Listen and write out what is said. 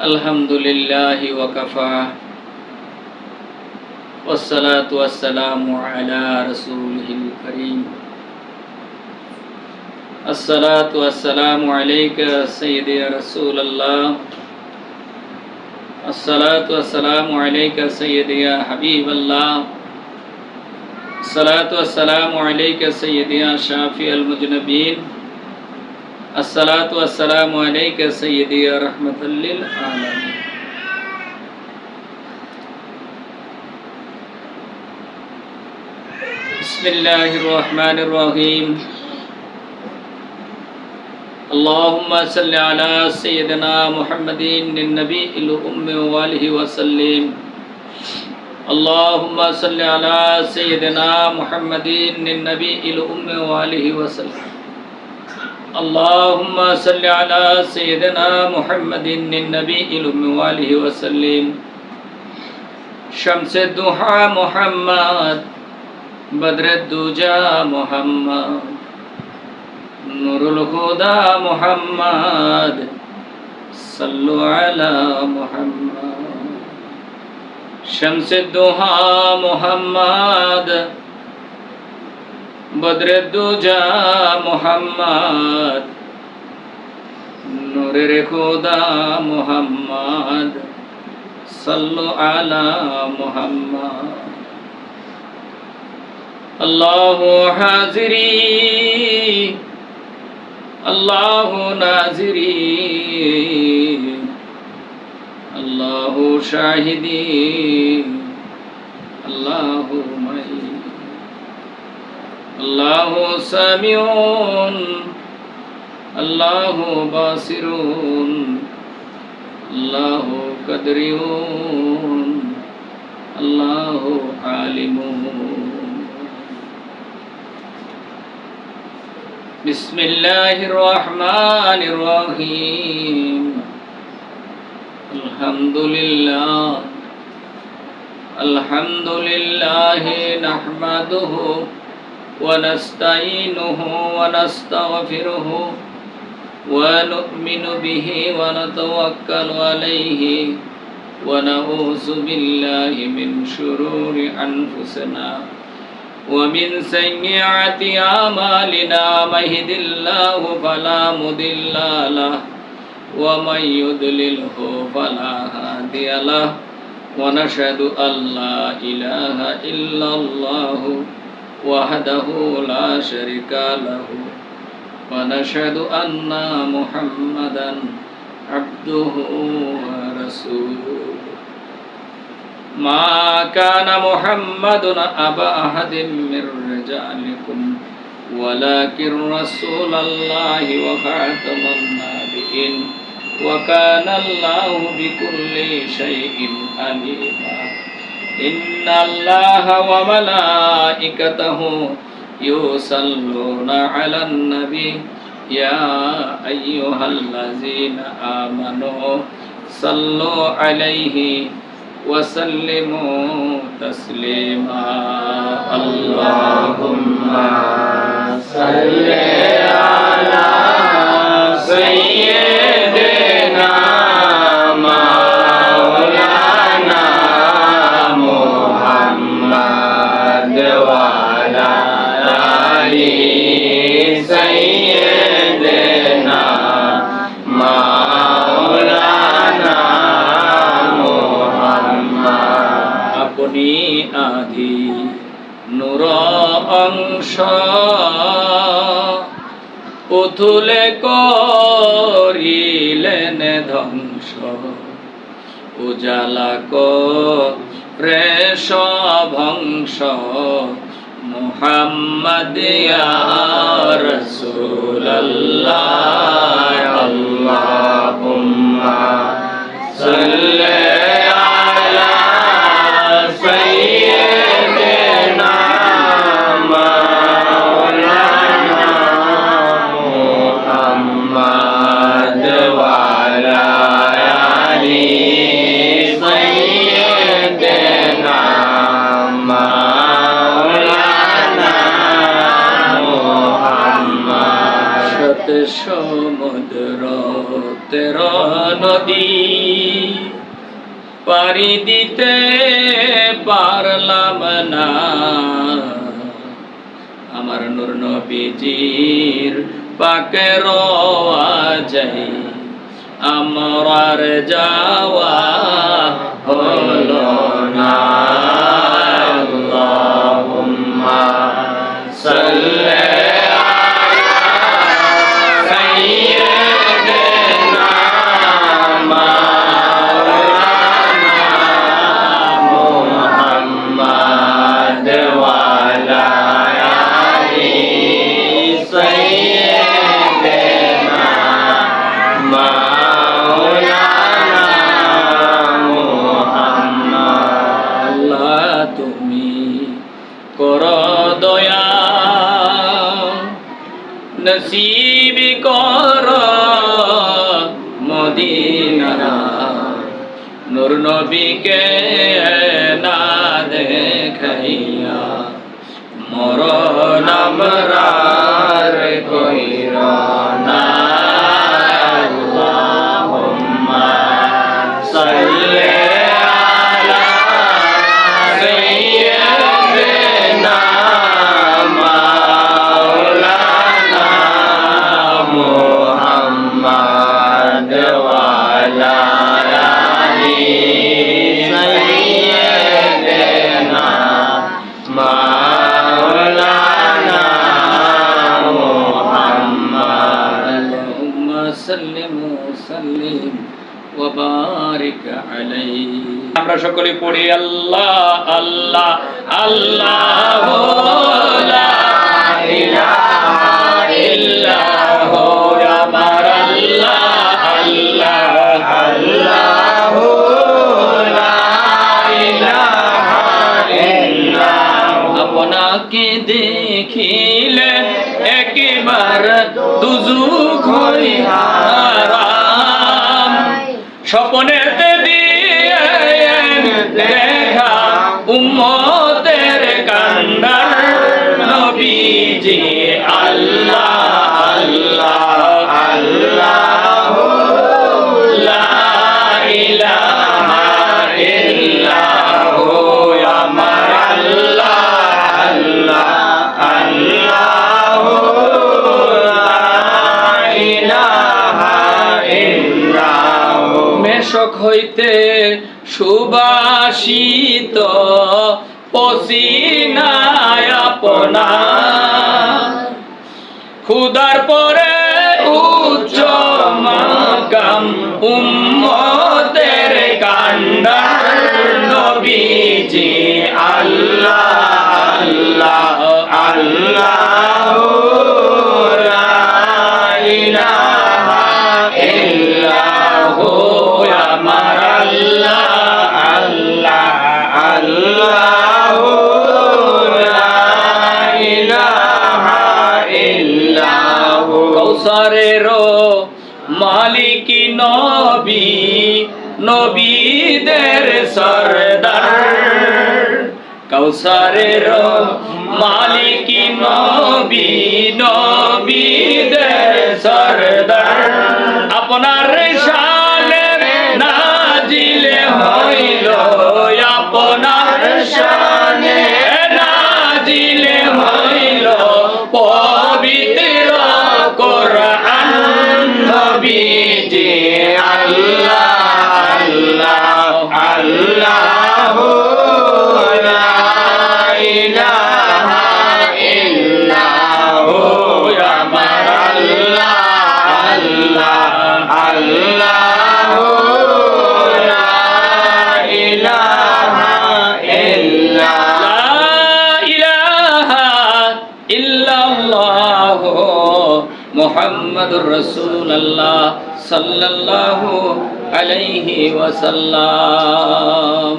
अल्हम्दुलिल्लाहि वकफ़ा वस्सलातु वस्सलामु अला रसूलिहिल करीम। अस्सलातु वस्सलामु अलैका सय्यदी रसूलल्लाह। अस्सलातु वस्सलामु अलैका सय्यदी हबीबल्लाह। अस्सलातु वस्सलामु अलैका सय्यदी शाफ़िअल मुज़नबीन। अस्सलातु वस्सलामु अलैका सय्यदी रहमतल लिल आलमीन। बिस्मिल्लाहिर रहमानिर रहीम। अल्लाहुम्मा सल्लि अला सय्यिदिना मुहम्मदिन नबील उम्मी व आलिहि वसल्लम। अल्लाहुम्मा सल्लि अला सय्यिदिना मुहम्मदिन नबील उम्मी व आलिहि वसल्लम। अल्लाहुम्मा सल्लि अला सय्यिदिना मुहम्मदिन नबील उम्मी व आलिहि वसल्लम। शम्से दुहा मुहम्मद, बद्रे दुजा मुहम्मद, नूरुल हुदा मुहम्मद, सल्लु अला मुहम्मद। शम्से दुहा मुहम्मद, बद्रे दुजा मुहम्मद, नूरुल हुदा मुहम्मद, सल्लु अला मुहम्मद। अल्लाहु हाज़िरी, अल्लाहु नाज़िरी, अल्लाहु शाहिदी, अल्लाहु मई, अल्लाहु समीउन, अल्लाहु बासिरुन, अल्लाहु कदरियुन, अल्लाहु आलिमुन। बिस्मिल्लाहिर रहमानिर रहीम। अल्हम्दुलिल्लाह, अल्हम्दुलिल्लाहि नहमदुहु व नस्तईनुहु व नस्तगफिरुहु व नु'मिनु बिहि व नतवक्कलु अलैहि व नऊज़ु बिल्लाहि मिन शुरूरि अनफुसिना वमिन सय्यिआति आमालिना। महिदिल्लाहु फला मुदिल्ल लहु व मन युद्लिल्हु फला हादिय लहु व नशहदु अल्ला इलाहा इल्लल्लाहु वहदहु ला शरीका लहु व नशहदु अन्ना मुहम्मदन अब्दुहु व रसूलुहु। मा कान मुहम्मदुन अबा अहदिम मिर रिजालिकुम वलाकिन रसूलल्लाहि व खातमन नबिय्यीन व काना अल्लाहु बिकुल्ली शैइन अलीमा। इन्नल्लाहा व मलाइकतहु युसल्लूना अलन नबी या अय्युहल्लज़ीना आमनू सल्लु अलैहि वसल्लिमु तस्लीमा। अल्लाहुम्मा सल्लि अला सय्यिदिना मौलाना मुहम्मद व अला आलि सय्यिदिना আপনি আদি নূর অংশ পুতুলে করিলেন ধ্বংস উজালা করে সভংস মুহাম্মদ ইয়া রাসূলুল্লাহ। আল্লাহুম্মা সাল্লি सय्यिदिना मौलाना मुहम्मद व अला आलि सय्यिदिना मौलाना मुहम्मद। शत সমুদ্র তেরো নদী পাড়ি দিতে পারলাম না, আমার নূর নবীজির পাকের আওয়াজে আমার যাওয়া হলো না। আল্লাহুম্মা সাল্লি নসিব কর মদিনা, নূর নবীকে না দেখাইয়া মরণ আমরার কইরা না। আল্লাহুম্মা সাল্লি আলা সাইয়্যিদিনা মুহাম্মদ ওয়া আলা আলি সাইয়্যিদিনা মাওলানা মুহাম্মদ। আল্লাহুম্মা সাল্লিম ওয়া সাল্লিম ওয়া বারিক আলাইহি। আমরা সকলে পড়ি আল্লাহ আল্লাহ আল্লাহু লা ইলাহা ইল্লাহু আমার আল্লাহ আল্লাহ আল্লাহু লা ইলাহা ইল্লাহু। আপনাকে দেখিলে একবার দুজুক হই হারাম, স্বপ্নেতে দিয়ে দেখা উম্মতের কান্ডার নবীজি আল্লাহ আল্লাহ আল্লাহু লা ইলাহা ইল্লাহু আমার আল্লাহ আল্লাহ আল্লাহু লা ইলাহা ইল্লাহু। মেশক হইতে সুবাসিত পসিনায় আপনার, খুদার পরে উচ্চ মাকাম উম্মতের কান্ডার নবীজি আল্লাহ আল্লাহ আল্লাহু লা ইলাহা ইল্লাহু আমার আল্লাহ আল্লাহ আল্লাহু লা ইলাহা ইল্লাহু। কৌসারের মালিক নবী, নবীদের সরদার, কৌসারের মালিক নবী, নবীদের সরদার। আপনার শানে নাজিলে হইল, আপনার শানে নাজিলে হইল পবিত্র কোরআন নবীজি আল্লাহ আল্লাহ আল্লাহু লা ইলাহা ইল্লাহু আমার আল্লাহ আল্লাহ আল্লাহু লা ইলাহা ইল্লাল্লাহ ইলাহা ইল্লাল্লাহ মুহাম্মাদুর রাসূলুল্লাহ সাল্লাল্লাহু আলাইহি ওয়াসাল্লাম।